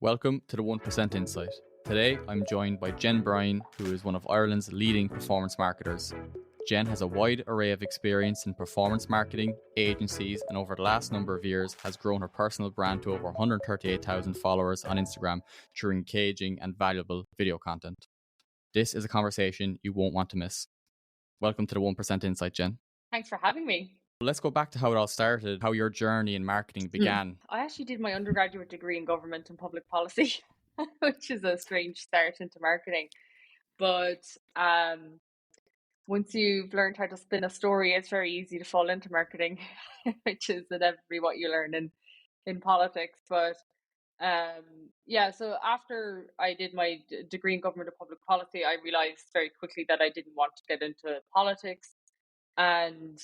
Welcome to the 1% Insight. Today, I'm joined by Jen Bryan, who is one of Ireland's leading performance marketers. Jen has a wide array of experience in performance marketing, agencies, and over the last number of years has grown her personal brand to over 138,000 followers on Instagram through engaging and valuable video content. This is a conversation you won't want to miss. Welcome to the 1% Insight, Jen. Thanks for having me. Let's go back to how it all started, how your journey in marketing began. I actually did my undergraduate degree in government and public policy, which is a strange start into marketing. But once you've learned how to spin a story, it's very easy to fall into marketing, which is inevitably what you learn in politics. But so after I did my degree in government and public policy, I realized very quickly that I didn't want to get into politics. And,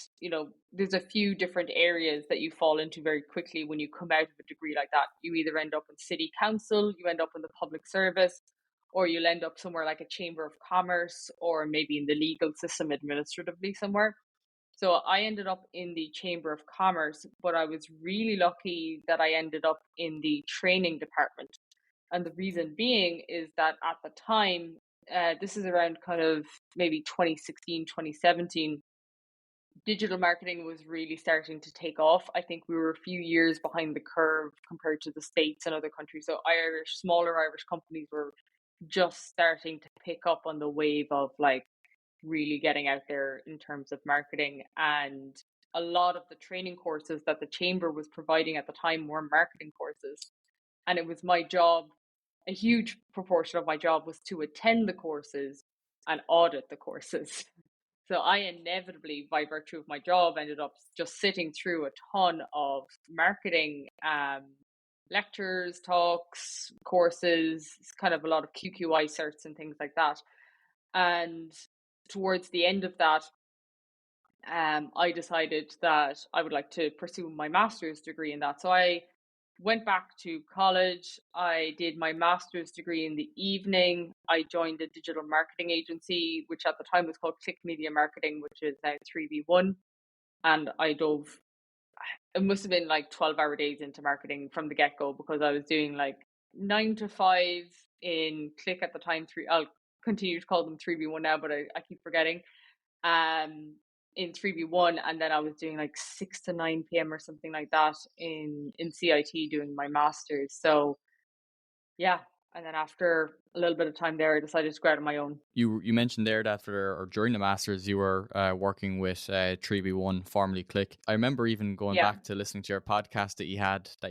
there's a few different areas that you fall into very quickly when you come out of a degree like that. You either end up in city council, you end up in the public service, or you'll end up somewhere like a chamber of commerce, or maybe in the legal system administratively somewhere. So I ended up in the chamber of commerce, but I was really lucky that I ended up in the training department. And the reason being is that at the time, this is around kind of maybe 2016, 2017, digital marketing was really starting to take off. I think we were a few years behind the curve compared to the States and other countries. So smaller Irish companies were just starting to pick up on the wave of really getting out there in terms of marketing. And a lot of the training courses that the chamber was providing at the time were marketing courses. And it was my job, a huge proportion of my job was to attend the courses and audit the courses. So I inevitably, by virtue of my job, ended up just sitting through a ton of marketing lectures, talks, courses, kind of a lot of QQI certs and things like that. And towards the end of that, I decided that I would like to pursue my master's degree in that. So I went back to college. I did my master's degree in the evening. I joined a digital marketing agency, which at the time was called Click Media Marketing, which is now 3v1. And it must have been 12-hour days into marketing from the get-go, because I was doing 9 to 5 in Click at the time. I'll continue to call them 3v1 now, but I keep forgetting. In 3v1, and then I was doing 6 to 9 p.m. or something like that in CIT doing my master's. So yeah, and then after a little bit of time there, I decided to go out on my own. You mentioned there that during the masters you were working with 3v1, formerly Click. I remember even going back to listening to your podcast that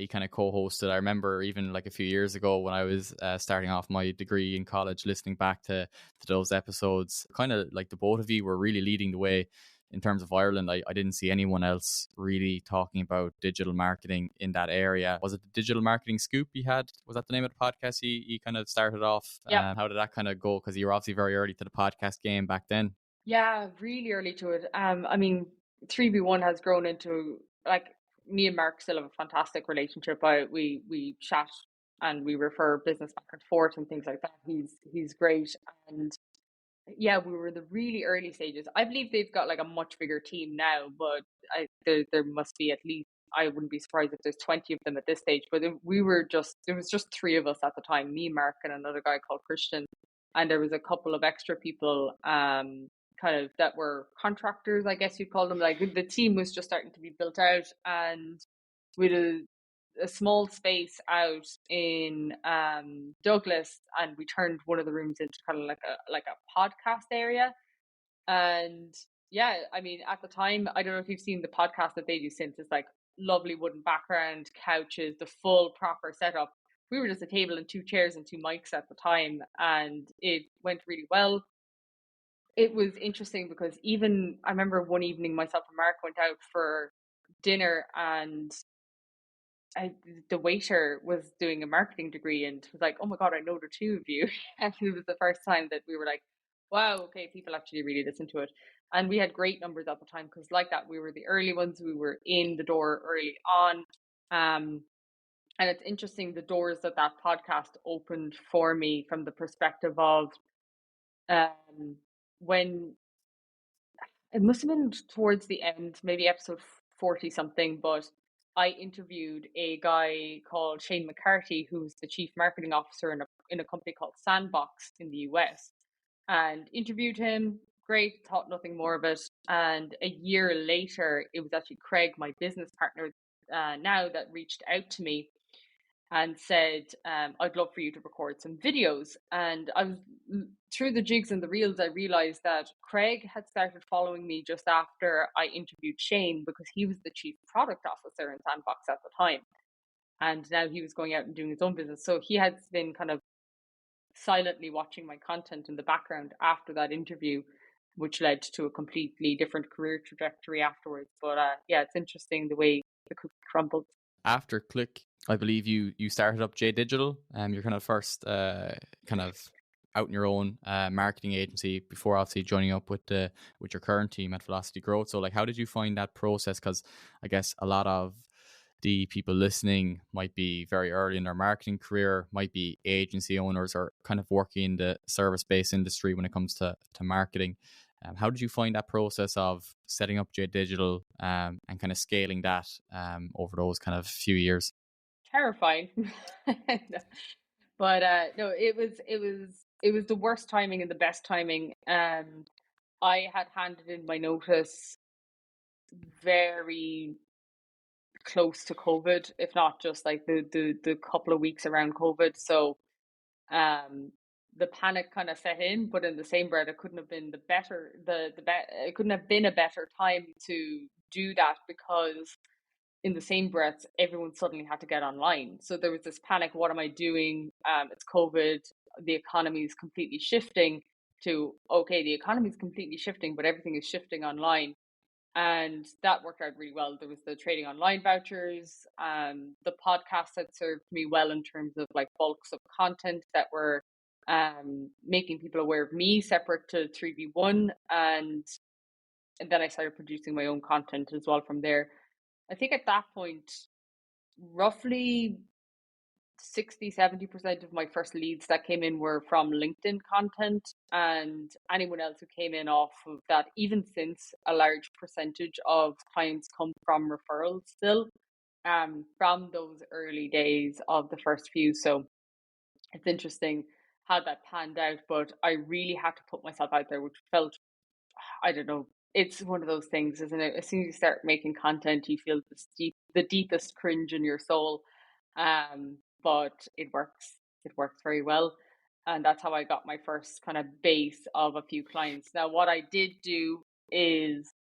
you kind of co-hosted. I remember even a few years ago when I was starting off my degree in college, listening back to those episodes. Kind of like the both of you were really leading the way. In terms of Ireland, I didn't see anyone else really talking about digital marketing in that area. Was it the Digital Marketing Scoop you had? Was that the name of the podcast you kind of started off? Yeah. How did that kind of go? Because you were obviously very early to the podcast game back then. Yeah, really early to it. 3v1 has grown into, me and Mark still have a fantastic relationship. We chat and we refer business back and forth and things like that. He's great. And yeah, we were in the really early stages. I believe they've got a much bigger team now, but there must be at least, I wouldn't be surprised if there's 20 of them at this stage. But there was just 3 of us at the time, me, Mark, and another guy called Christian. And there was a couple of extra people kind of that were contractors, I guess you'd call them. The team was just starting to be built out, and with a small space out in Douglas, and we turned one of the rooms into kind of like a podcast area. And yeah, at the time, I don't know if you've seen the podcast that they do since. It's lovely wooden background, couches, the full proper setup. We were just a table and 2 chairs and 2 mics at the time, and it went really well. It was interesting because even I remember one evening myself and Mark went out for dinner, and the waiter was doing a marketing degree and was like, "Oh my God, I know the 2 of you." And it was the first time that we were like, wow, okay, people actually really listen to it. And we had great numbers at the time because we were the early ones. We were in the door early on. And it's interesting, the doors that podcast opened for me from the perspective of when it must have been towards the end, maybe episode 40 something, but I interviewed a guy called Shane McCarthy, who's the chief marketing officer in a company called Sandbox in the US, and interviewed him. Great, thought nothing more of it. And a year later, it was actually Craig, my business partner now, that reached out to me and said, I'd love for you to record some videos. And I was through the jigs and the reels, I realized that Craig had started following me just after I interviewed Shane, because he was the chief product officer in Sandbox at the time. And now he was going out and doing his own business. So he had been kind of silently watching my content in the background after that interview, which led to a completely different career trajectory afterwards. But yeah, it's interesting the way the cookie crumbled. After Click, I believe you started up JDigital, your kind of first kind of out on your own marketing agency before obviously joining up with your current team at Velocity Growth. So like, how did you find that process? Because I guess a lot of the people listening might be very early in their marketing career, might be agency owners, or kind of working in the service-based industry when it comes to marketing. How did you find that process of setting up JDigital and kind of scaling that over those kind of few years? Terrifying. But no, it was the worst timing and the best timing. I had handed in my notice very close to COVID, if not just like the couple of weeks around COVID. So the panic kind of set in, but in the same breath, it couldn't have been it couldn't have been a better time to do that, because in the same breath, everyone suddenly had to get online. So there was this panic: what am I doing? It's COVID. The economy is completely shifting to, okay, the economy is completely shifting, but everything is shifting online. And that worked out really well. There was the trading online vouchers. The podcast had served me well in terms of like bulks of content that were making people aware of me, separate to 3v1. And then I started producing my own content as well from there. I think at that point, roughly 60-70% of my first leads that came in were from LinkedIn content, and anyone else who came in off of that, even since a large percentage of clients come from referrals still, from those early days of the first few. So it's interesting how that panned out, but I really had to put myself out there, which felt, I don't know, it's one of those things, isn't it? As soon as you start making content, you feel the deepest cringe in your soul. But it works. It works very well. And that's how I got my first kind of base of a few clients. Now, what I did do is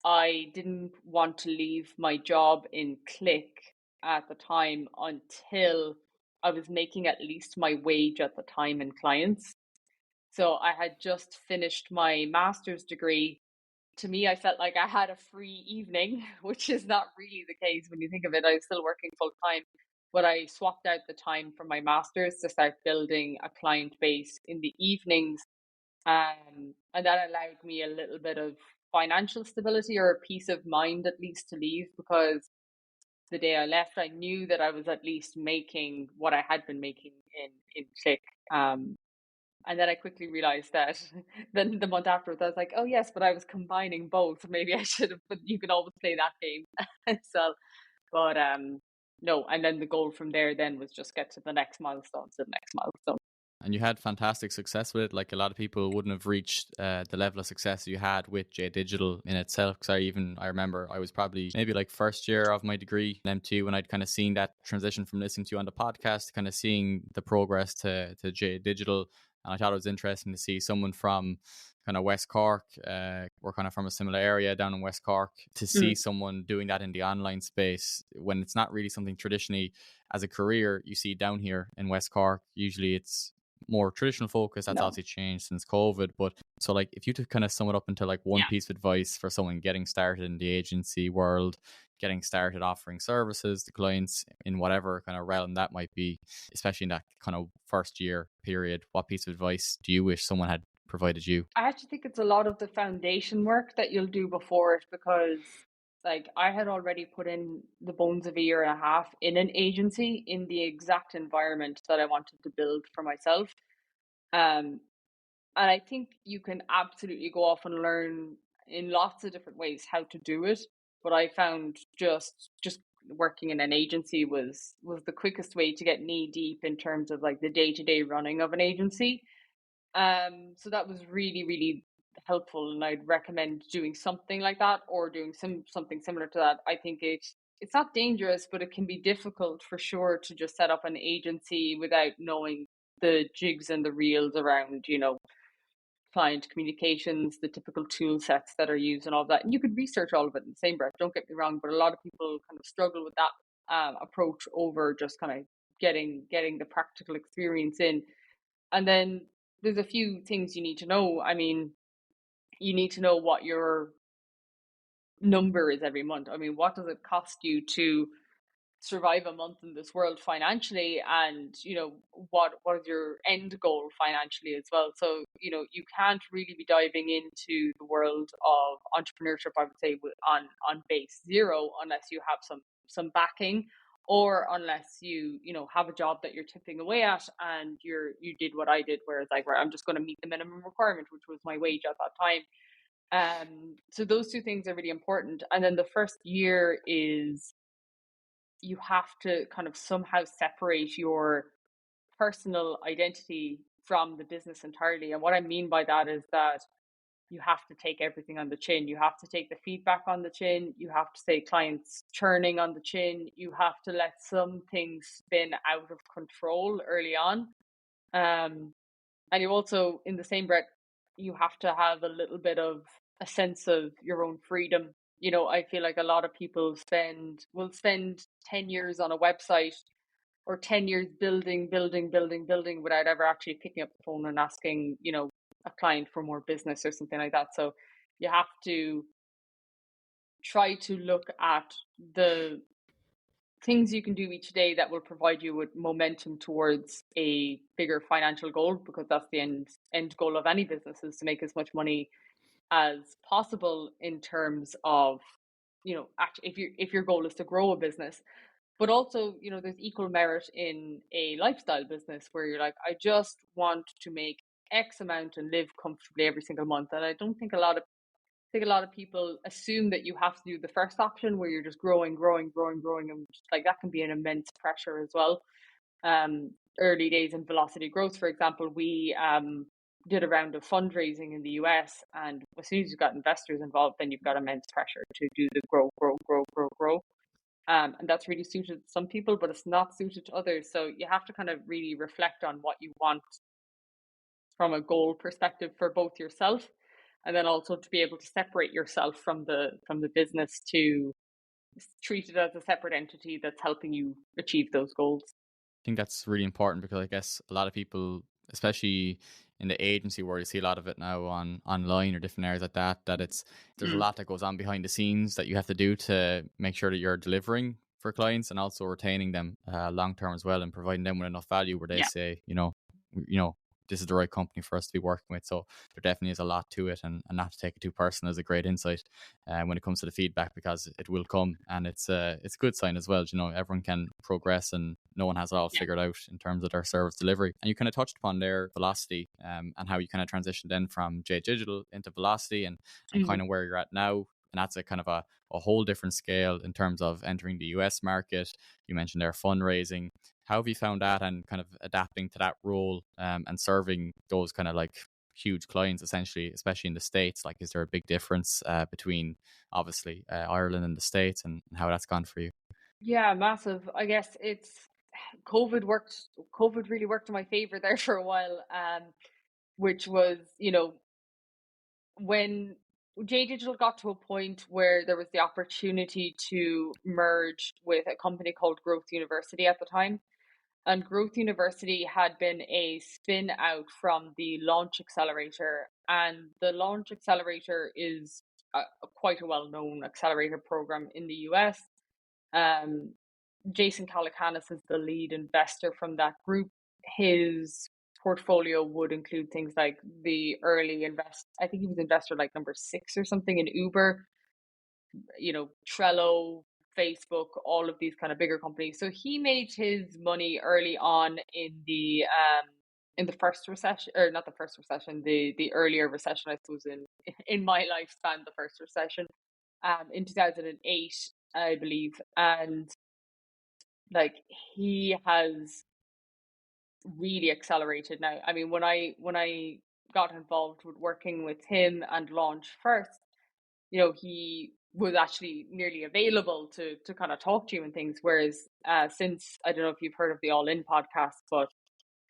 I didn't want to leave my job in Click at the time until I was making at least my wage at the time in clients. So I had just finished my master's degree. To me, I felt like I had a free evening, which is not really the case when you think of it. I was still working full time, but I swapped out the time from my master's to start building a client base in the evenings. And that allowed me a little bit of financial stability, or a peace of mind at least, to leave, because the day I left, I knew that I was at least making what I had been making in Click. And then I quickly realized that then the month afterwards, I was like, oh, yes, but I was combining both. Maybe I should have, but you can always play that game. So, but no. And then the goal from there then was just get to the next milestone, to the next milestone. And you had fantastic success with it. Like, a lot of people wouldn't have reached the level of success you had with JDigital in itself. Because I remember I was probably maybe like first year of my degree in M2 when I'd kind of seen that transition from listening to you on the podcast, kind of seeing the progress to JDigital. And I thought it was interesting to see someone from kind of West Cork, we're kind of from a similar area down in West Cork, to see someone doing that in the online space when it's not really something traditionally as a career you see down here in West Cork. Usually it's more traditional focus. That's obviously changed since COVID. But so like, if you to kind of sum it up into like one piece of advice for someone getting started in the agency world, getting started offering services to clients in whatever kind of realm that might be, especially in that kind of first year period, what piece of advice do you wish someone had provided you? I actually think it's a lot of the foundation work that you'll do before it, because like I had already put in the bones of a year and a half in an agency in the exact environment that I wanted to build for myself. And I think you can absolutely go off and learn in lots of different ways how to do it. But I found just working in an agency was the quickest way to get knee deep in terms of like the day-to-day running of an agency. So that was really, really helpful, and I'd recommend doing something like that or doing something similar to that. I think it's not dangerous, but it can be difficult for sure to just set up an agency without knowing the jigs and the reels around, client communications, the typical tool sets that are used and all of that. And you could research all of it in the same breath, don't get me wrong, but a lot of people kind of struggle with that approach over just kind of getting the practical experience in. And then there's a few things you need to know. I mean, you need to know what your number is every month. I mean, what does it cost you to survive a month in this world financially, and what is your end goal financially as well. So you can't really be diving into the world of entrepreneurship, I would say, on base zero unless you have some backing, or unless you have a job that you're tipping away at and you did what I did, where it's like, right, I'm just going to meet the minimum requirement, which was my wage at that time. So those two things are really important. And then the first year is, you have to kind of somehow separate your personal identity from the business entirely. And what I mean by that is that you have to take everything on the chin. You have to take the feedback on the chin. You have to say clients churning on the chin. You have to let some things spin out of control early on. And you also, in the same breath, you have to have a little bit of a sense of your own freedom. I feel like a lot of people will spend 10 years on a website, or 10 years building without ever actually picking up the phone and asking, a client for more business or something like that. So you have to try to look at the things you can do each day that will provide you with momentum towards a bigger financial goal, because that's the end goal of any business, is to make as much money as possible in terms of, actually, if your goal is to grow a business. But also, there's equal merit in a lifestyle business where you're like, I just want to make X amount and live comfortably every single month. And I don't think a lot of people assume that you have to do the first option, where you're just growing, and just, like, that can be an immense pressure as well. Early days in Velocity Growth, for example, we did a round of fundraising in the US, and as soon as you've got investors involved, then you've got immense pressure to do the grow. And that's really suited to some people, but it's not suited to others. So you have to kind of really reflect on what you want from a goal perspective for both yourself, and then also to be able to separate yourself from the business, to treat it as a separate entity that's helping you achieve those goals. I think that's really important, because I guess a lot of people, especially in the agency world, you see a lot of it now online or different areas like that, there's a lot that goes on behind the scenes that you have to do to make sure that you're delivering for clients, and also retaining them long term as well, and providing them with enough value where they say, this is the right company for us to be working with. So there definitely is a lot to it, and not to take it too personal is a great insight when it comes to the feedback, because it will come, and it's a good sign as well. Everyone can progress, and no one has it all figured out in terms of their service delivery. And you kind of touched upon their Velocity, and how you kind of transitioned then from JDigital into Velocity, and kind of where you're at now. And that's a kind of a whole different scale in terms of entering the US market. You mentioned their fundraising. How have you found that, and kind of adapting to that role, and serving those kind of like huge clients, essentially, especially in the States? Like, is there a big difference between obviously Ireland and the States, and how that's gone for you? Yeah, massive. I guess it's COVID really worked in my favor there for a while, which was, when JDigital got to a point where there was the opportunity to merge with a company called Growth University at the time. And Growth University had been a spin out from the Launch Accelerator. And the Launch Accelerator is quite a well-known accelerator program in the US. Jason Calacanis is the lead investor from that group. His portfolio would include things like the early I think he was investor like number 6 or something in Uber, Trello, Facebook, all of these kind of bigger companies. So he made his money early on in the first recession, or not the first recession, the earlier recession, I suppose, in my lifespan, the first recession, in 2008. I believe. And like he has really accelerated now. I mean, when I got involved with working with him and launch first, he was actually nearly available to kind of talk to you and things. Whereas since, I don't know if you've heard of the All In podcast, but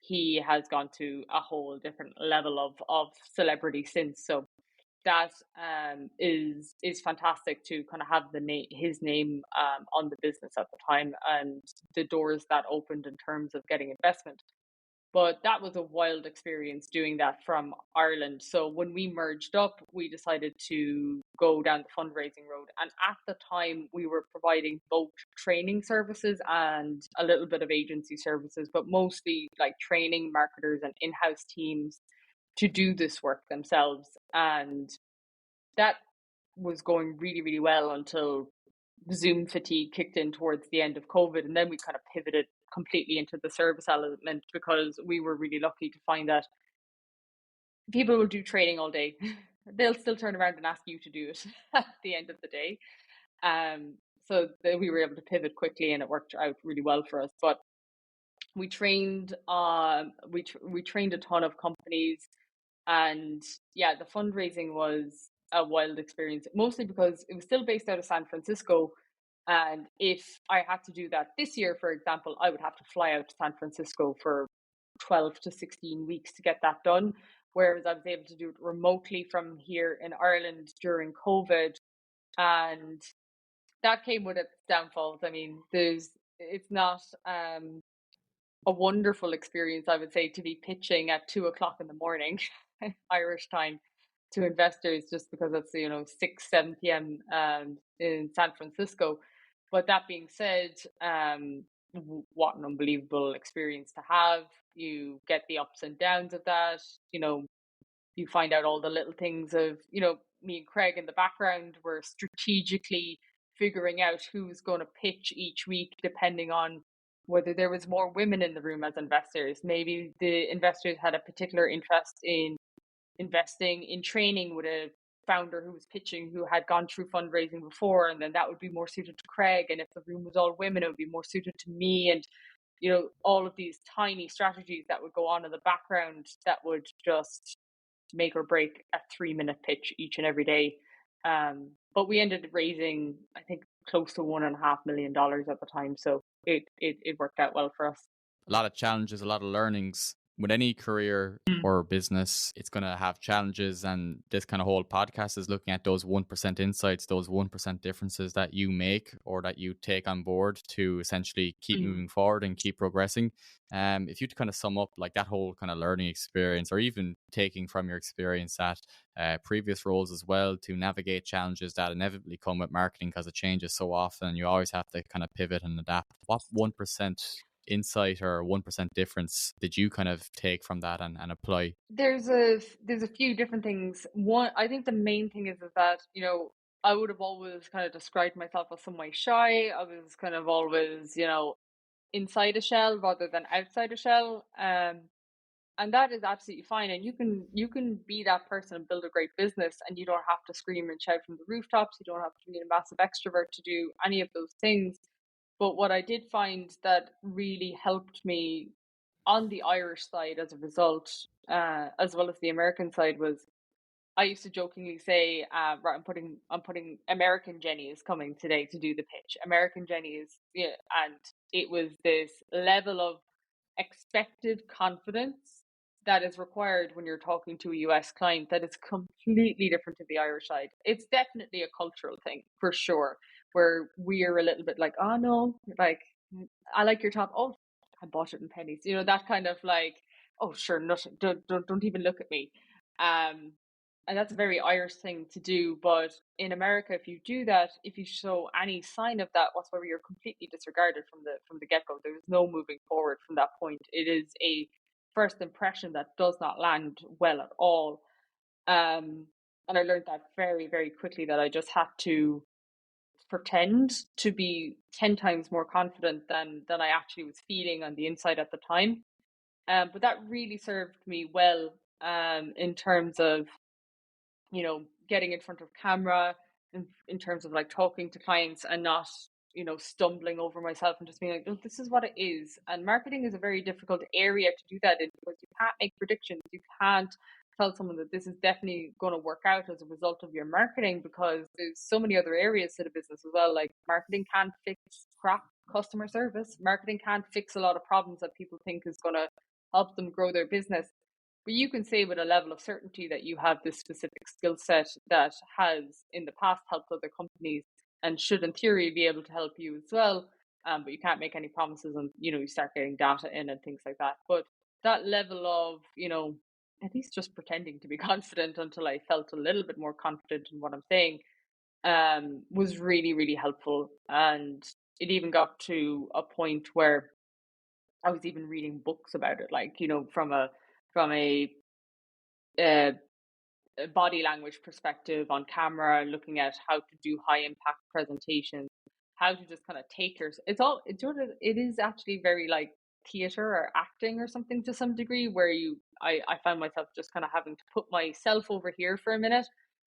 he has gone to a whole different level of celebrity since. So that is fantastic to kind of have his name on the business at the time, and the doors that opened in terms of getting investment. But that was a wild experience doing that from Ireland. So when we merged up, we decided to go down the fundraising road. And at the time, we were providing both training services and a little bit of agency services, but mostly like training marketers and in-house teams to do this work themselves. And that was going really, really well until Zoom fatigue kicked in towards the end of COVID. And then we kind of pivoted completely into the service element, because we were really lucky to find that people will do training all day. They'll still turn around and ask you to do it at the end of the day. So we were able to pivot quickly, and it worked out really well for us. But we trained we trained a ton of companies, and yeah, the fundraising was a wild experience, mostly because it was still based out of San Francisco. And if I had to do that this year, for example, I would have to fly out to San Francisco for 12 to 16 weeks to get that done. Whereas I was able to do it remotely from here in Ireland during COVID. And that came with its downfalls. I mean, it's not a wonderful experience, I would say, to be pitching at 2 o'clock in the morning, Irish time, to investors, just because it's 6, 7 p.m. In San Francisco. But that being said, what an unbelievable experience to have. You get the ups and downs of that. You find out all the little things of, me and Craig in the background were strategically figuring out who's going to pitch each week, depending on whether there was more women in the room as investors. Maybe the investors had a particular interest in investing in training with a founder who was pitching, who had gone through fundraising before, and then that would be more suited to Craig. And if the room was all women, it would be more suited to me. And all of these tiny strategies that would go on in the background that would just make or break a 3-minute pitch each and every day. But we ended up raising, I think, close to $1.5 million at the time. So it worked out well for us. A lot of challenges, a lot of learnings. With any career or business, it's going to have challenges. And this kind of whole podcast is looking at those 1% insights, those 1% differences that you make or that you take on board to essentially keep moving forward and keep progressing. If you'd kind of sum up like that whole kind of learning experience, or even taking from your experience at previous roles as well, to navigate challenges that inevitably come with marketing, because it changes so often, you always have to kind of pivot and adapt. What 1% insight or 1% difference did you kind of take from that and apply? There's a few different things. One, I think the main thing is that I would have always kind of described myself as somewhat shy. I was kind of always inside a shell rather than outside a shell, and that is absolutely fine. And you can be that person and build a great business, and you don't have to scream and shout from the rooftops. You don't have to be a massive extrovert to do any of those things. But what I did find that really helped me on the Irish side as a result, as well as the American side, was I used to jokingly say, right, I'm putting American Jenny is coming today to do the pitch. American Jenny is, yeah, and it was this level of expected confidence that is required when you're talking to a US client that is completely different to the Irish side. It's definitely a cultural thing for sure, where we're a little bit like, oh no, like, I like your top. Oh, I bought it in pennies. That kind of like, oh sure, nothing. Don't even look at me. And that's a very Irish thing to do. But in America, if you do that, if you show any sign of that whatsoever, you're completely disregarded from the get go. There's no moving forward from that point. It is a first impression that does not land well at all. And I learned that very, very quickly, that I just had to pretend to be 10 times more confident than I actually was feeling on the inside at the time. But that really served me well in terms of getting in front of camera, in terms of like talking to clients and not, stumbling over myself and just being like, look, this is what it is. And marketing is a very difficult area to do that in, because you can't make predictions. You can't tell someone that this is definitely going to work out as a result of your marketing, because there's so many other areas to the business as well. Like marketing can't fix crap customer service. Marketing can't fix a lot of problems that people think is going to help them grow their business. But you can say with a level of certainty that you have this specific skill set that has in the past helped other companies and should in theory be able to help you as well. But you can't make any promises, and you start getting data in and things like that. But that level of, at least just pretending to be confident until I felt a little bit more confident in what I'm saying, was really, really helpful. And it even got to a point where I was even reading books about it, like, from a uh, body language perspective on camera, looking at how to do high impact presentations, how to just kind of take your, it is actually very like theater or acting or something to some degree, where I found myself just kind of having to put myself over here for a minute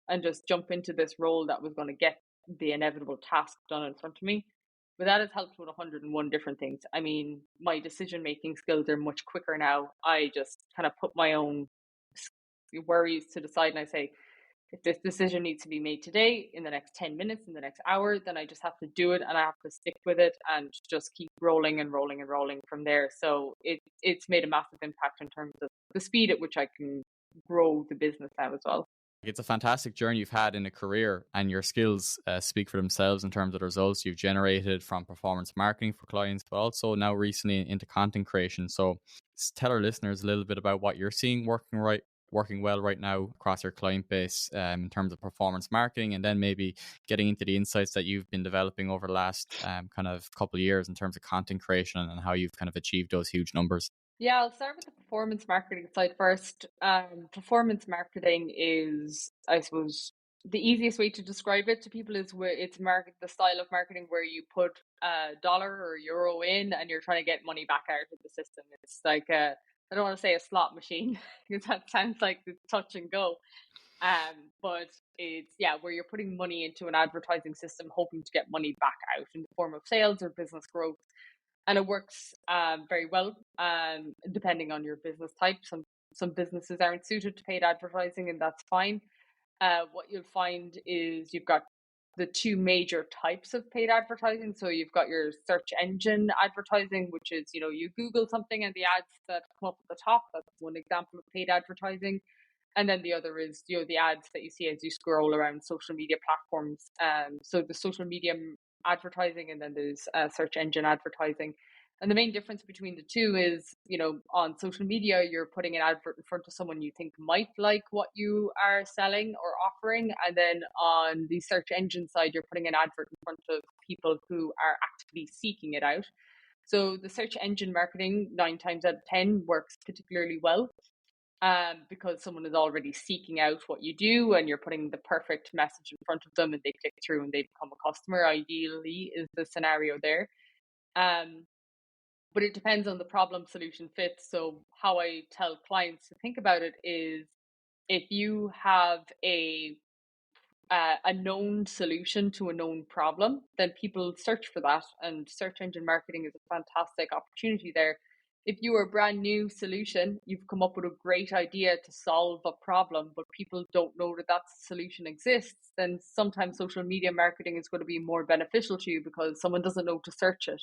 and just jump into this role that was going to get the inevitable task done in front of me. But that has helped with 101 different things. I mean, my decision making skills are much quicker now. I just kind of put my own worries to the side and I say, if this decision needs to be made today, in the next 10 minutes, in the next hour, then I just have to do it, and I have to stick with it and just keep rolling and rolling and rolling from there. So it's made a massive impact in terms of the speed at which I can grow the business now as well. It's a fantastic journey you've had in a career, and your skills speak for themselves in terms of the results you've generated from performance marketing for clients, but also now recently into content creation. So tell our listeners a little bit about what you're seeing working well right now across your client base, in terms of performance marketing, and then maybe getting into the insights that you've been developing over the last kind of couple of years in terms of content creation and how you've kind of achieved those huge numbers. Yeah, I'll start with the performance marketing side first. Performance marketing is, I suppose, the easiest way to describe it to people is where it's the style of marketing where you put a dollar or euro in and you're trying to get money back out of the system. It's like I don't want to say a slot machine because that sounds like it's touch and go. But it's where you're putting money into an advertising system, hoping to get money back out in the form of sales or business growth. And it works very well, depending on your business type. Some businesses aren't suited to paid advertising, and that's fine. What you'll find is you've got the two major types of paid advertising. So you've got your search engine advertising, which is, you Google something and the ads that come up at the top. That's one example of paid advertising. And then the other is, the ads that you see as you scroll around social media platforms. So the social media advertising, and then there's search engine advertising. And the main difference between the two is, on social media, you're putting an advert in front of someone you think might like what you are selling or offering. And then on the search engine side, you're putting an advert in front of people who are actively seeking it out. So the search engine marketing 9 times out of 10 works particularly well, because someone is already seeking out what you do and you're putting the perfect message in front of them and they click through and they become a customer, ideally, is the scenario there. But it depends on the problem solution fit. So how I tell clients to think about it is, if you have a known solution to a known problem, then people search for that, and search engine marketing is a fantastic opportunity there. If you are a brand new solution, you've come up with a great idea to solve a problem, but people don't know that that solution exists, then sometimes social media marketing is going to be more beneficial to you because someone doesn't know to search it.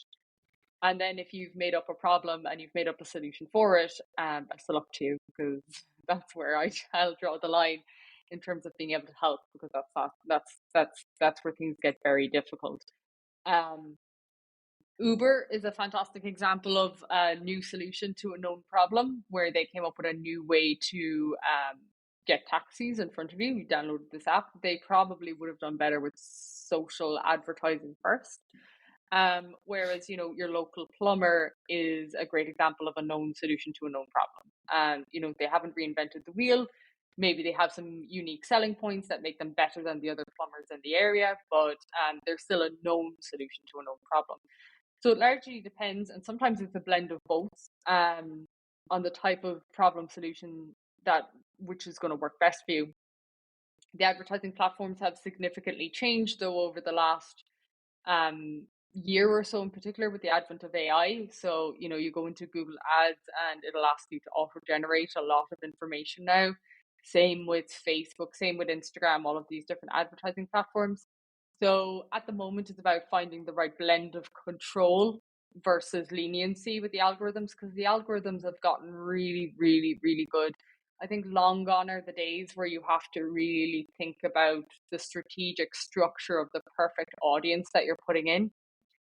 And then if you've made up a problem and you've made up a solution for it, that's still up to you, because that's where I'll draw the line in terms of being able to help, because that's where things get very difficult. Uber is a fantastic example of a new solution to a known problem, where they came up with a new way to get taxis in front of you. You downloaded this app. They probably would have done better with social advertising first. Whereas, your local plumber is a great example of a known solution to a known problem. And, they haven't reinvented the wheel. Maybe they have some unique selling points that make them better than the other plumbers in the area, but they're still a known solution to a known problem. So it largely depends, and sometimes it's a blend of both, on the type of problem solution which is going to work best for you. The advertising platforms have significantly changed though over the last year or so, in particular with the advent of AI. So, you go into Google Ads and it'll ask you to auto generate a lot of information now. Same with Facebook, same with Instagram, all of these different advertising platforms. So at the moment, it's about finding the right blend of control versus leniency with the algorithms, because the algorithms have gotten really, really, really good. I think long gone are the days where you have to really think about the strategic structure of the perfect audience that you're putting in.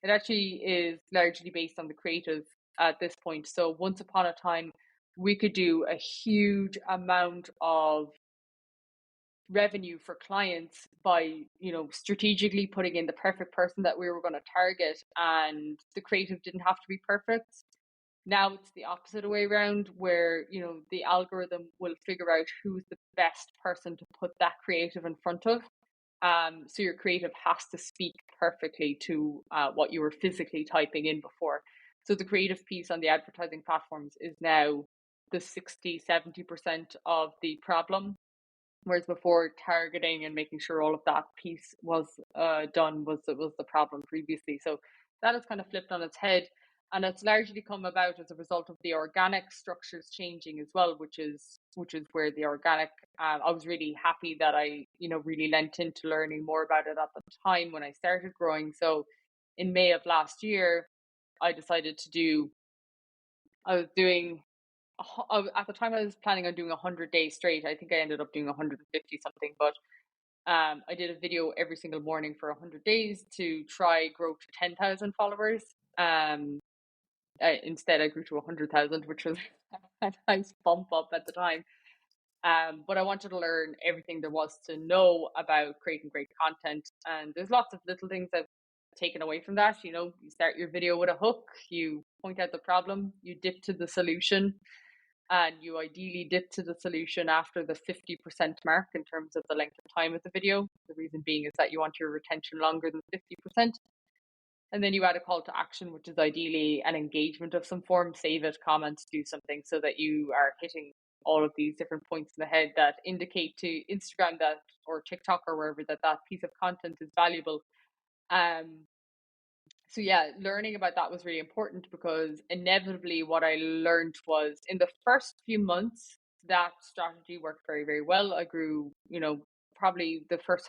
It actually is largely based on the creative at this point. So once upon a time, we could do a huge amount of revenue for clients by, strategically putting in the perfect person that we were going to target, and the creative didn't have to be perfect. Now it's the opposite way around, where, the algorithm will figure out who's the best person to put that creative in front of. So your creative has to speak perfectly to what you were physically typing in before. So the creative piece on the advertising platforms is now the 60-70% of the problem, whereas before, targeting and making sure all of that piece was done was the problem previously. So that has kind of flipped on its head, and it's largely come about as a result of the organic structures changing as well, which is where the organic. I was really happy that I really lent into learning more about it at the time when I started growing. So in May of last year, I decided to do. I was doing at the time I was planning on doing 100 days straight. I think I ended up doing 150 something, but I did a video every single morning for 100 days to try grow to 10,000 followers. Instead, I grew to 100,000, which was a nice bump up at the time. But I wanted to learn everything there was to know about creating great content. And there's lots of little things I've taken away from that. You start your video with a hook, you point out the problem, you dip to the solution, and you ideally dip to the solution after the 50% mark in terms of the length of time of the video. The reason being is that you want your retention longer than 50%. And then you add a call to action, which is ideally an engagement of some form, save it, comment, do something, so that you are hitting all of these different points in the head that indicate to Instagram that, or TikTok or wherever, that piece of content is valuable. So yeah, learning about that was really important, because inevitably what I learned was in the first few months, that strategy worked very, very well. I grew, probably the first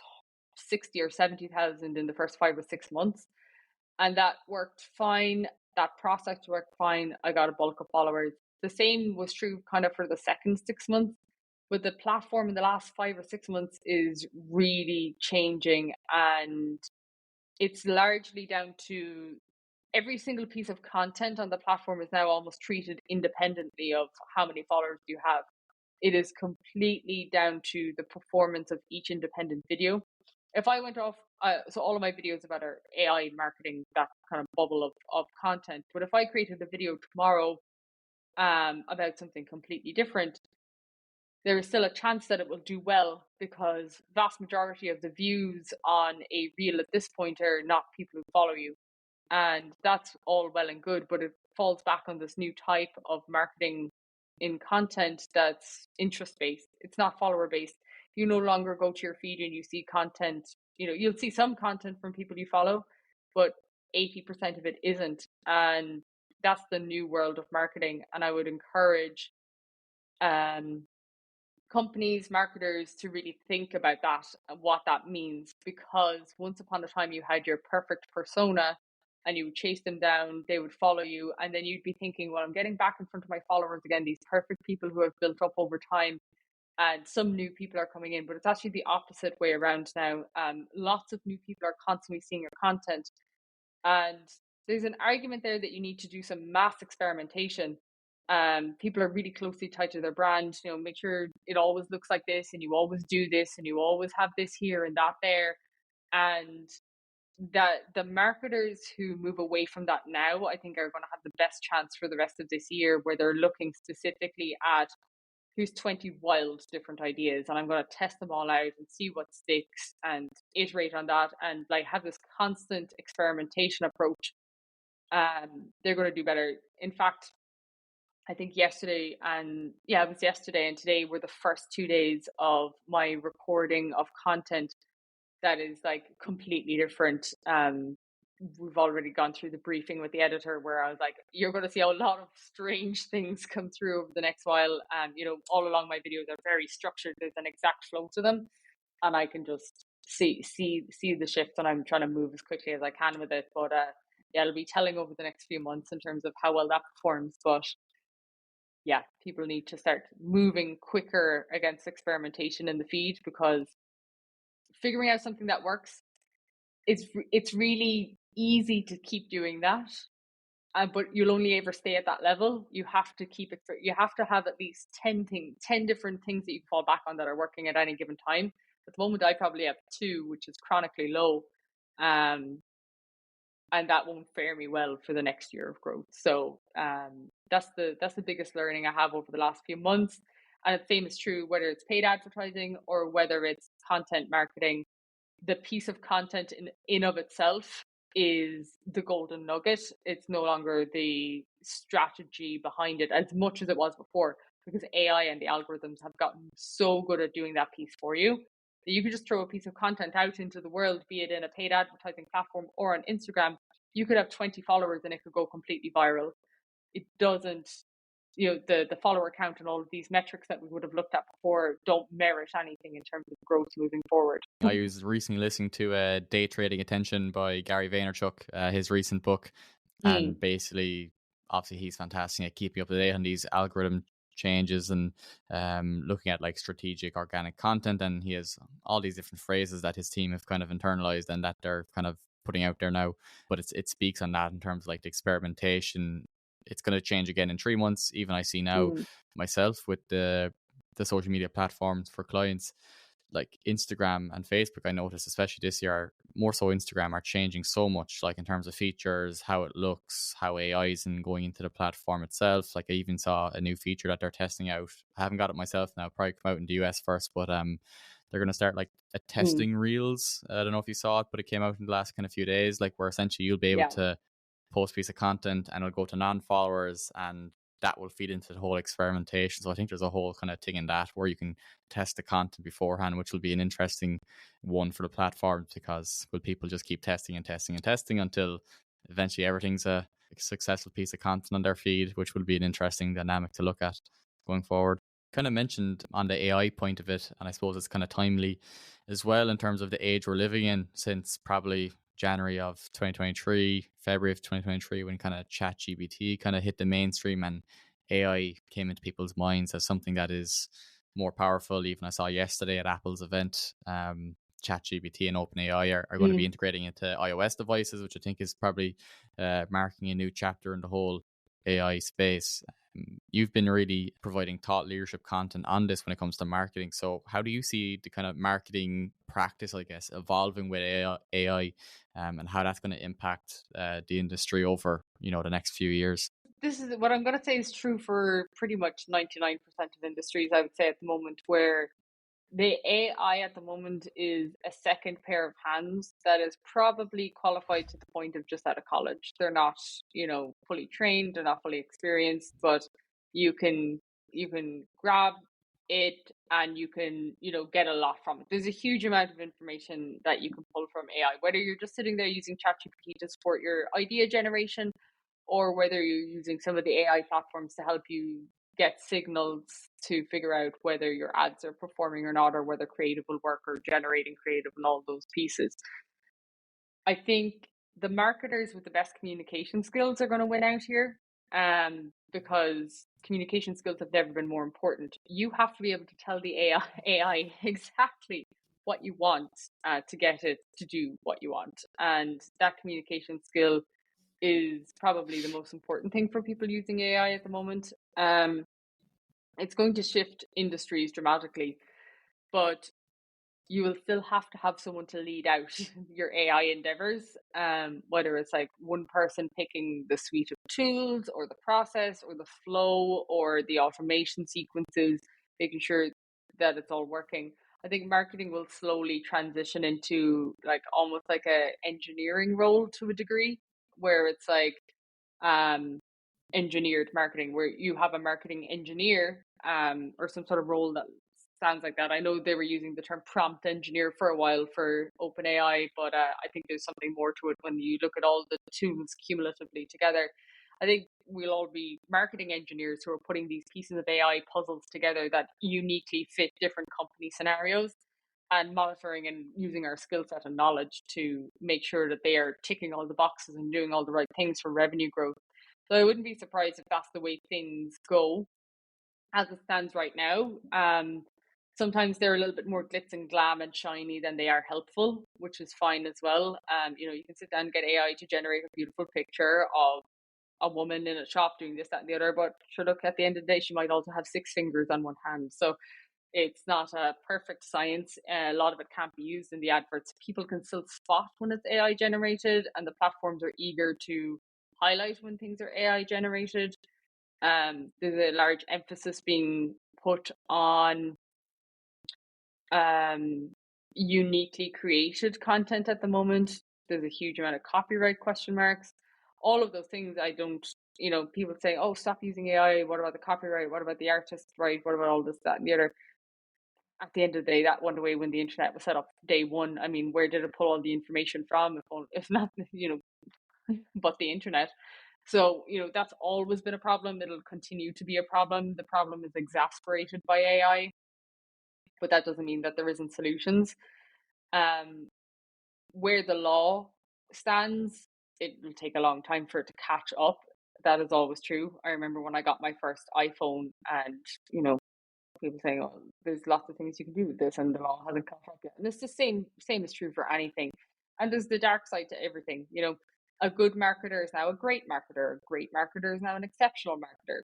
60 or 70,000 in the first 5 or 6 months. And that worked fine. That process worked fine. I got a bulk of followers. The same was true kind of for the second 6 months. But the platform in the last 5 or 6 months is really changing, and it's largely down to every single piece of content on the platform is now almost treated independently of how many followers you have. It is completely down to the performance of each independent video. If I went off, so all of my videos about our AI marketing, that kind of bubble of content. But if I created a video tomorrow about something completely different, there is still a chance that it will do well, because vast majority of the views on a reel at this point are not people who follow you. And that's all well and good, but it falls back on this new type of marketing in content that's interest based. It's not follower based. You no longer go to your feed and you see content. You'll see some content from people you follow, but 80% of it isn't. And that's the new world of marketing. And I would encourage companies, marketers, to really think about that and what that means, because once upon a time you had your perfect persona and you would chase them down, they would follow you, and then you'd be thinking, well, I'm getting back in front of my followers again, these perfect people who have built up over time, and some new people are coming in. But it's actually the opposite way around now. Lots of new people are constantly seeing your content, and there's an argument there that you need to do some mass experimentation. People are really closely tied to their brand. Make sure it always looks like this, and you always do this, and you always have this here and that there. And that the marketers who move away from that now, I think, are going to have the best chance for the rest of this year, where they're looking specifically at here's 20 wild different ideas, and I'm going to test them all out and see what sticks and iterate on that, and like have this constant experimentation approach. They're going to do better. In fact, I think yesterday and it was yesterday and today were the first 2 days of my recording of content that is like completely different. We've already gone through the briefing with the editor where I was like, you're going to see a lot of strange things come through over the next while. All along my videos are very structured. There's an exact flow to them, and I can just see the shift, and I'm trying to move as quickly as I can with it. But it'll be telling over the next few months in terms of how well that performs. But yeah, people need to start moving quicker against experimentation in the feed, because figuring out something that works, it's really easy to keep doing that, but you'll only ever stay at that level. You have to keep it. You have to have at least 10 different things that you fall back on that are working at any given time. At the moment, I probably have 2, which is chronically low, and that won't fare me well for the next year of growth. So that's the biggest learning I have over the last few months. And the same is true whether it's paid advertising or whether it's content marketing. The piece of content in of itself is the golden nugget. It's no longer the strategy behind it as much as it was before, because AI and the algorithms have gotten so good at doing that piece for you that you can just throw a piece of content out into the world, be it in a paid advertising platform or on Instagram. You could have 20 followers and it could go completely viral. It doesn't, the follower count and all of these metrics that we would have looked at before don't merit anything in terms of growth moving forward. I was recently listening to Day Trading Attention by Gary Vaynerchuk, his recent book, and basically, obviously, he's fantastic at keeping up to date on these algorithm changes and looking at like strategic organic content, and he has all these different phrases that his team have kind of internalized and that they're kind of putting out there now. But it speaks on that in terms of like the experimentation. It's going to change again in 3 months. Even I see now myself with the social media platforms for clients like Instagram and Facebook. I noticed, especially this year, more so Instagram, are changing so much, like in terms of features, how it looks, how AI is going into the platform itself. Like I even saw a new feature that they're testing out. I haven't got it myself now, probably come out in the US first, but they're going to start like a testing reels. I don't know if you saw it, but it came out in the last kind of few days, like where essentially you'll be able to post a piece of content and it'll go to non-followers, and that will feed into the whole experimentation. So I think there's a whole kind of thing in that where you can test the content beforehand, which will be an interesting one for the platform, because will people just keep testing and testing and testing until eventually everything's a successful piece of content on their feed, which will be an interesting dynamic to look at going forward. Kind of mentioned on the AI point of it, and I suppose it's kind of timely as well in terms of the age we're living in, since probably January of 2023, February of 2023, when kind of ChatGPT kind of hit the mainstream and AI came into people's minds as something that is more powerful. Even I saw yesterday at Apple's event, ChatGPT and OpenAI are going to be integrating into iOS devices, which I think is probably marking a new chapter in the whole AI space. You've been really providing thought leadership content on this when it comes to marketing. So how do you see the kind of marketing practice, I guess, evolving with AI and how that's going to impact the industry over, the next few years? This is what I'm going to say is true for pretty much 99% of industries, I would say, at the moment, where the AI at the moment is a second pair of hands that is probably qualified to the point of just out of college. They're not, fully trained, they're not fully experienced, but you can grab it and you can, get a lot from it. There's a huge amount of information that you can pull from AI, whether you're just sitting there using ChatGPT to support your idea generation, or whether you're using some of the AI platforms to help you get signals to figure out whether your ads are performing or not, or whether creative will work, or generating creative and all those pieces. I think the marketers with the best communication skills are going to win out here, because communication skills have never been more important. You have to be able to tell the AI exactly what you want to get it to do what you want. And that communication skill is probably the most important thing for people using AI at the moment. It's going to shift industries dramatically, but you will still have to have someone to lead out your AI endeavors, whether it's like one person picking the suite of tools or the process or the flow or the automation sequences, making sure that it's all working. I think marketing will slowly transition into like almost like a engineering role to a degree, where it's like engineered marketing, where you have a marketing engineer or some sort of role that sounds like that. I know they were using the term prompt engineer for a while for OpenAI, but I think there's something more to it when you look at all the tools cumulatively together. I think we'll all be marketing engineers who are putting these pieces of AI puzzles together that uniquely fit different company scenarios, and monitoring and using our skill set and knowledge to make sure that they are ticking all the boxes and doing all the right things for revenue growth. So I wouldn't be surprised if that's the way things go as it stands right now. Sometimes they're a little bit more glitz and glam and shiny than they are helpful, which is fine as well. You can sit down and get AI to generate a beautiful picture of a woman in a shop doing this, that, and the other. But sure, look, at the end of the day, she might also have 6 fingers on one hand. So it's not a perfect science. A lot of it can't be used in the adverts. People can still spot when it's AI generated, and the platforms are eager to highlight when things are AI generated. There's a large emphasis being put on uniquely created content at the moment. There's a huge amount of copyright question marks. All of those things I don't, people say, oh, stop using AI. What about the copyright? What about the artist right? What about all this, that, and the other? At the end of the day, that went away when the internet was set up day one. I mean, where did it pull all the information from? If not, but the internet. So, that's always been a problem. It'll continue to be a problem. The problem is exasperated by AI, but that doesn't mean that there isn't solutions. Where the law stands, it will take a long time for it to catch up. That is always true. I remember when I got my first iPhone, and people saying, oh, there's lots of things you can do with this and the law hasn't caught up yet. And it's the same is true for anything. And there's the dark side to everything. A good marketer is now a great marketer. A great marketer is now an exceptional marketer.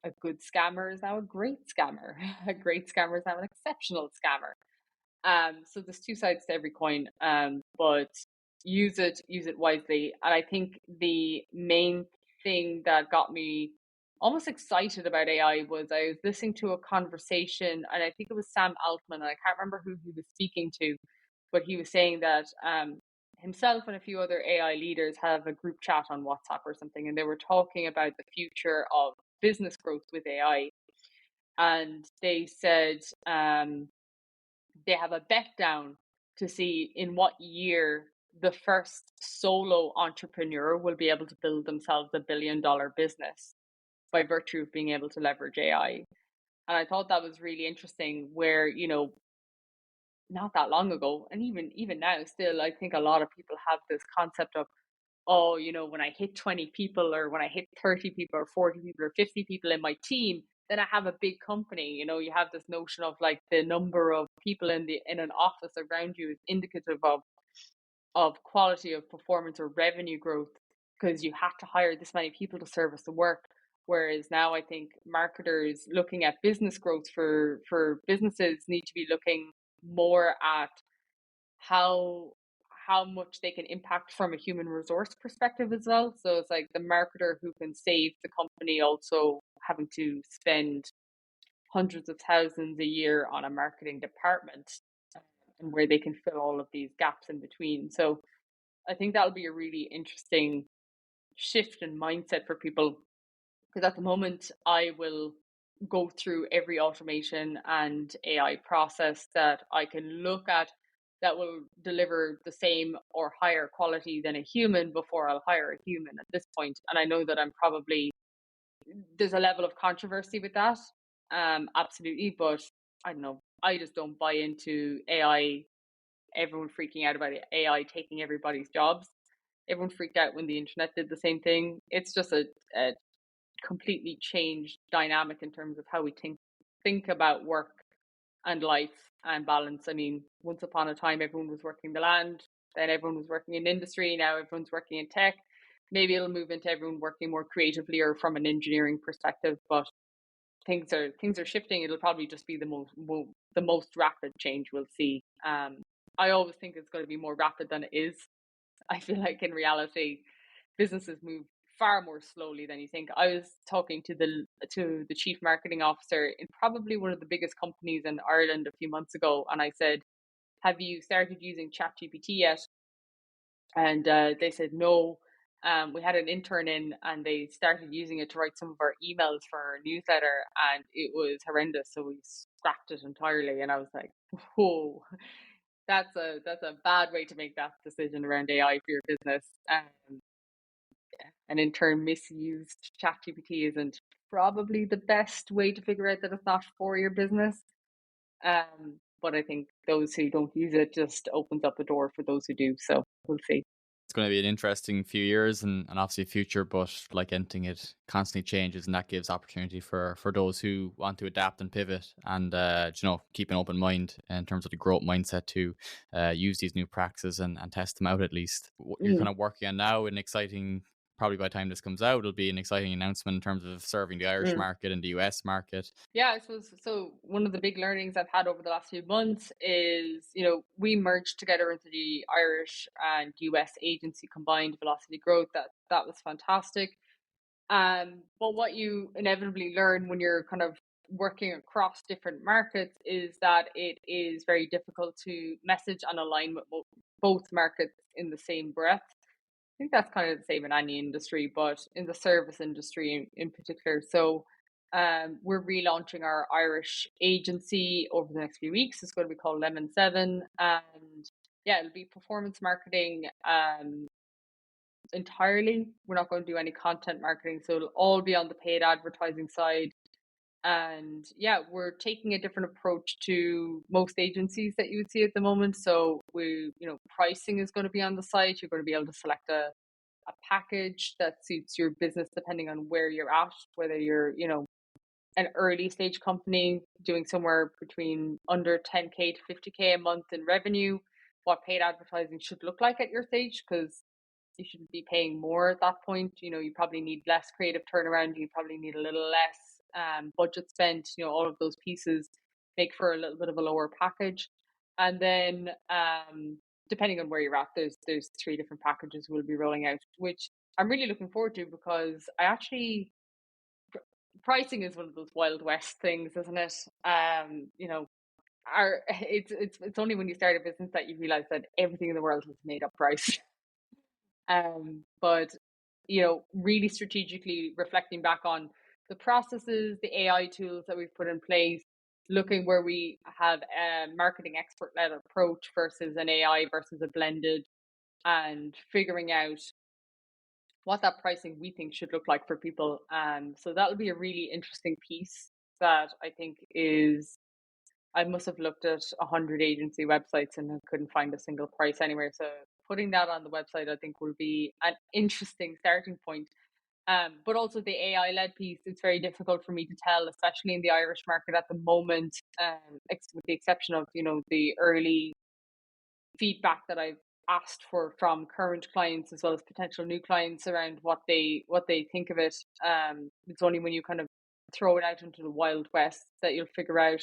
A good scammer is now a great scammer. A great scammer is now an exceptional scammer. So there's two sides to every coin, but use it wisely. And I think the main thing that got me almost excited about AI was I was listening to a conversation, and I think it was Sam Altman, and I can't remember who he was speaking to, but he was saying that himself and a few other AI leaders have a group chat on WhatsApp or something, and they were talking about the future of business growth with AI. And they said they have a bet down to see in what year the first solo entrepreneur will be able to build themselves $1 billion business by virtue of being able to leverage AI. And I thought that was really interesting, where, not that long ago, and even now still, I think a lot of people have this concept of, oh, when I hit 20 people, or when I hit 30 people or 40 people or 50 people in my team, then I have a big company. You have this notion of like the number of people in an office around you is indicative of quality of performance or revenue growth, because you have to hire this many people to service the work. Whereas now I think marketers looking at business growth for businesses need to be looking more at how much they can impact from a human resource perspective as well. So it's like the marketer who can save the company also having to spend hundreds of thousands a year on a marketing department, and where they can fill all of these gaps in between. So I think that'll be a really interesting shift in mindset for people, because at the moment I will go through every automation and AI process that I can look at that will deliver the same or higher quality than a human before I'll hire a human at this point. And I know that there's a level of controversy with that, absolutely, but I don't know, I just don't buy into AI, everyone freaking out about AI taking everybody's jobs. Everyone freaked out when the internet did the same thing. It's just a completely changed dynamic in terms of how we think about work and life and balance. I mean, once upon a time, everyone was working the land, then everyone was working in industry, now everyone's working in tech. Maybe it'll move into everyone working more creatively or from an engineering perspective, but things are shifting. It'll probably just be the most rapid change we'll see. I always think it's going to be more rapid than it is. I feel like in reality, businesses move far more slowly than you think. I was talking to the chief marketing officer in probably one of the biggest companies in Ireland a few months ago, and I said, have you started using ChatGPT yet? And they said no. we had an intern in, and they started using it to write some of our emails for our newsletter, and it was horrendous. So we scrapped it entirely, and I was like, "Whoa, that's a bad way to make that decision around AI for your business." And in turn, misused ChatGPT isn't probably the best way to figure out that it's not for your business. But I think those who don't use it just opens up a door for those who do. So we'll see. It's going to be an interesting few years and obviously future, but like anything, it constantly changes, and that gives opportunity for those who want to adapt and pivot and keep an open mind in terms of the growth mindset to use these new practices and test them out. At least what you're kind of working on now, an exciting, probably by the time this comes out, it'll be an exciting announcement in terms of serving the Irish market and the US market. Yeah, I suppose so. One of the big learnings I've had over the last few months is, we merged together into the Irish and US agency combined Velocity Growth. That was fantastic. But what you inevitably learn when you're kind of working across different markets is that it is very difficult to message and align with both markets in the same breath. I think that's kind of the same in any industry, but in the service industry in particular. So we're relaunching our Irish agency over the next few weeks. It's going to be called Lemon 7. And yeah, it'll be performance marketing entirely. We're not going to do any content marketing. So it'll all be on the paid advertising side. And yeah, we're taking a different approach to most agencies that you would see at the moment. So pricing is going to be on the site. You're going to be able to select a package that suits your business depending on where you're at, whether you're, an early stage company doing somewhere between under 10K to 50K a month in revenue, what paid advertising should look like at your stage, because you shouldn't be paying more at that point. You probably need less creative turnaround. You probably need a little less budget spent. All of those pieces make for a little bit of a lower package. And then depending on where you're at, there's 3 different packages we'll be rolling out, which I'm really looking forward to, because pricing is one of those Wild West things, isn't it? It's only when you start a business that you realize that everything in the world has made up price. But really strategically reflecting back on the processes, the AI tools that we've put in place, looking where we have a marketing expert-led approach versus an AI versus a blended, and figuring out what that pricing we think should look like for people. So that'll be a really interesting piece that I think I must have looked at 100 agency websites and I couldn't find a single price anywhere. So putting that on the website, I think, will be an interesting starting point. But also the AI-led piece, it's very difficult for me to tell, especially in the Irish market at the moment, with the exception of, the early feedback that I've asked for from current clients as well as potential new clients around what they think of it. It's only when you kind of throw it out into the Wild West that you'll figure out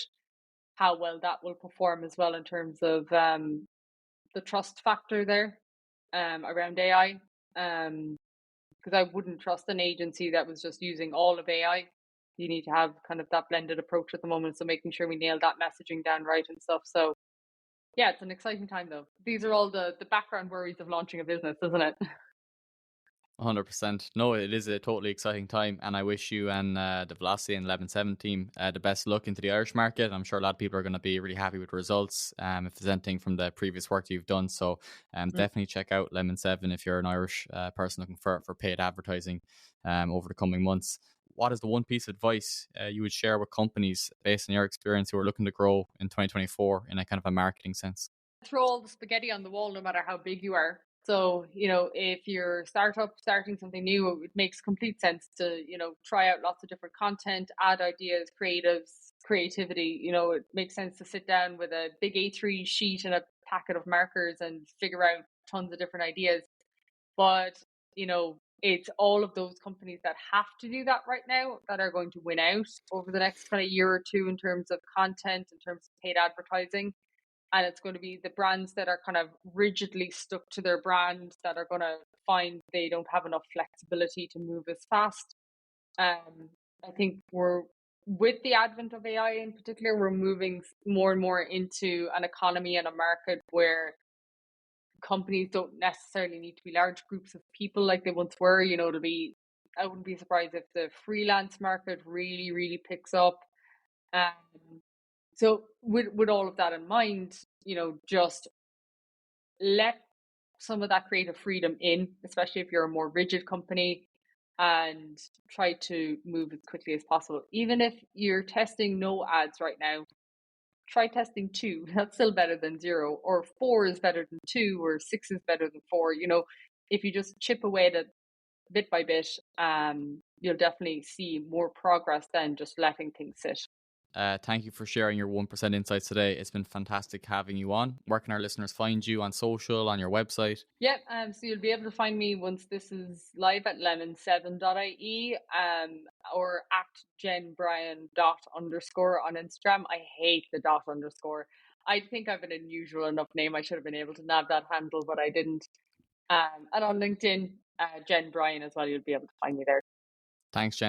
how well that will perform as well in terms of the trust factor there around AI. Because I wouldn't trust an agency that was just using all of AI. You need to have kind of that blended approach at the moment. So making sure we nail that messaging down right and stuff. So yeah, it's an exciting time though. These are all the background worries of launching a business, isn't it? 100%. No, it is a totally exciting time, and I wish you and the Velocity and 11/7 team the best luck into the Irish market. I'm sure a lot of people are going to be really happy with the results if there's anything from the previous work that you've done. So definitely check out Lemon 7 if you're an Irish person looking for paid advertising over the coming months. What is the one piece of advice you would share with companies based on your experience who are looking to grow in 2024 in a kind of a marketing sense? Throw all the spaghetti on the wall, no matter how big you are. So, if you're starting something new, it makes complete sense to, try out lots of different content, add ideas, creativity. It makes sense to sit down with a big A3 sheet and a packet of markers and figure out tons of different ideas. But, it's all of those companies that have to do that right now that are going to win out over the next kind of year or two in terms of content, in terms of paid advertising. And it's going to be the brands that are kind of rigidly stuck to their brand that are going to find they don't have enough flexibility to move as fast. I think with the advent of AI in particular, we're moving more and more into an economy and a market where companies don't necessarily need to be large groups of people like they once were. You know, I wouldn't be surprised if the freelance market really, really picks up. So with all of that in mind, you know, just let some of that creative freedom in, especially if you're a more rigid company, and try to move as quickly as possible. Even if you're testing no ads right now, try testing 2. That's still better than 0, or 4 is better than 2, or 6 is better than 4. You know, if you just chip away at it bit by bit, you'll definitely see more progress than just letting things sit. Thank you for sharing your 1% insights today. It's been fantastic having you on. Where can our listeners find you on social, on your website? Yeah, so you'll be able to find me once this is live at lemon7.ie, or at Jen Bryan _. On Instagram. I hate the _. I think I have an unusual enough name. I should have been able to nab that handle, but I didn't. And on LinkedIn, Jen Bryan as well. You'll be able to find me there. Thanks, Jen.